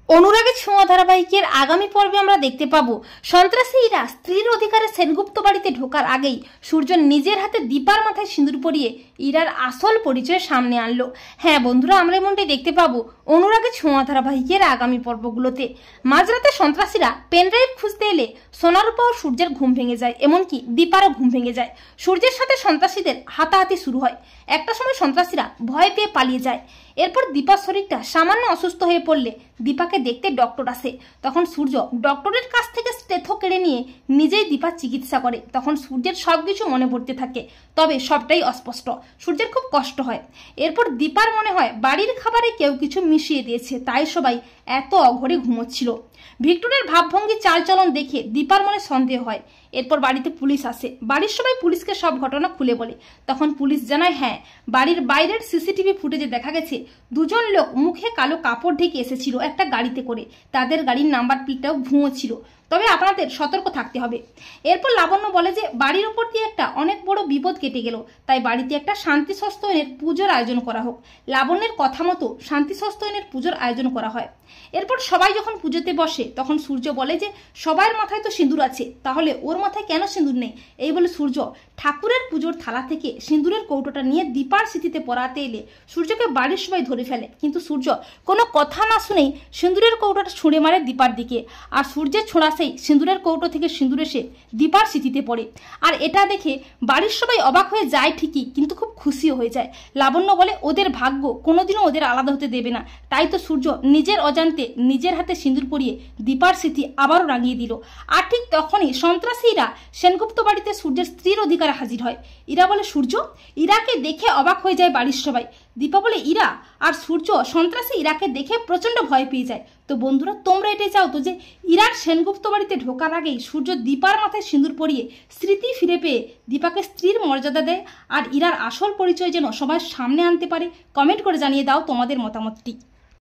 অনুরাগের ছোঁয়া ধারাবাহিকের আগামী পর্বে আমরা দেখতে পাবো সন্ত্রাসী ইরা স্ত্রীর অধিকারে সেনগুপ্ত বাড়িতে ঢোকার আগেই সূর্য নিজের হাতে দীপার মাথায় সিঁদুর পরিয়ে ইরার আসল পরিচয় সামনে আনলো। হ্যাঁ বন্ধুরা, আমরা এমনটাই দেখতে পাবো অনুরাগের ছোঁয়া ধারাবাহিকের আগামী পর্বগুলোতে। মাঝরাতে সন্ত্রাসীরা পেনড্রাইভ খুঁজতে এলে সোনারূপা ও সূর্যের ঘুম ভেঙে যায়, এমনকি দীপারও ঘুম ভেঙে যায়। সূর্যের সাথে সন্ত্রাসীদের হাতাহাতি শুরু হয়। একটা সময় সন্ত্রাসীরা ভয় পেয়ে পালিয়ে যায়। এরপর দীপার শরীরটা সামান্য অসুস্থ হয়ে পড়লে দীপাকে দেখতে ডক্টর আসে। তখন সূর্য ডক্টরের কাছ থেকে স্টেথো কেড়ে নিয়ে নিজেই দীপার চিকিৎসা করে। তখন সূর্যের সবকিছু মনে পড়তে থাকে, তবে সবটাই অস্পষ্ট। সূর্যের খুব কষ্ট হয়। এরপর দীপার মনে হয় বাড়ির খাবারে কেউ কিছু মিশিয়ে দিয়েছে, তাই সবাই এত অঘরে ঘুমোচ্ছিল। ভিক্টরের ভাবভঙ্গি চালচলন দেখে দীপার মনে সন্দেহ হয়। এরপর বাড়িতে পুলিশ আসে। বাড়ির সবাই পুলিশকে সব ঘটনা খুলে বলে। তখন পুলিশ জানায়, হ্যাঁ, বাড়ির বাইরের সিসিটিভি ফুটেজে দেখা গেছে দুজন লোক মুখে কালো কাপড় ঢেকে এসেছিল একটা গাড়িতে করে। তাদের গাড়ির নাম্বার প্লেটটাও ভুয়ো ছিল, তবে আপনাদের সতর্ক থাকতে হবে। এরপর লাবণ্য বলে যে বাড়ির উপর দিয়ে একটা অনেক বড় বিপদ কেটে গেল, তাই বাড়িতে একটা শান্তি সস্তায়নের পুজোর আয়োজন করা হোক। লাবণ্যের কথা মতো শান্তি সস্তায়নের পুজোর আয়োজন করা হয়। এরপর সবাই যখন পুজোতে বসে তখন সূর্য বলে যে সবার মাথায় তো সিঁদুর আছে, তাহলে ওর মাথায় কেন সিঁদুর নেই? এই বলে সূর্য ঠাকুরের পুজোর থালা থেকে সিঁদুরের কৌটোটা নিয়ে দীপার স্মৃতিতে পড়াতে এলে সূর্যকে বাড়ির সবাই ধরে ফেলে। কিন্তু সূর্য কোনো কথা না শুনেই সিঁদুরের কৌটোটা ছুঁড়ে মারে দীপার দিকে। আর সূর্যের ছোঁড়া সেই সিঁদুরের কৌটো থেকে সিঁদুর এসে দীপার স্মৃতিতে পড়ে। আর এটা দেখে বাড়ির সবাই অবাক হয়ে যায় ঠিকই, কিন্তু খুব খুশিও হয়ে যায়। লাবণ্য বলে ওদের ভাগ্য কোনোদিনও ওদের আলাদা হতে দেবে না। তাই তো সূর্য নিজের অজান্তে নিজের হাতে সিঁদুর পরিয়ে দীপার স্মৃতি আবারও রাঙিয়ে দিল। আর ঠিক তখনই সন্ত্রাসীরা সেনগুপ্ত বাড়িতে সূর্যের স্ত্রীর অধিকারে হাজির হয়। ইরা বলে সূর্য। ইরাকে দেখে অবাক হয়ে যায় বাড়ির সবাই। দীপা বলে ইরা। আর সূর্য সন্ত্রাসী ইরাকে দেখে প্রচন্ড ভয় পেয়ে যায়। তো বন্ধুরা, তোমরা এটাই চাও তো যে ইরার সেনগুপ্ত বাড়িতে ঢোকার আগেই সূর্য দীপার মাথায় সিঁদুর পরিয়ে স্মৃতি ফিরে পেয়ে দীপাকে স্ত্রীর মর্যাদা দেয় আর ইরার আসল পরিচয় যেন সবার সামনে আনতে পারে? কমেন্ট করে জানিয়ে দাও তোমাদের মতামতটি।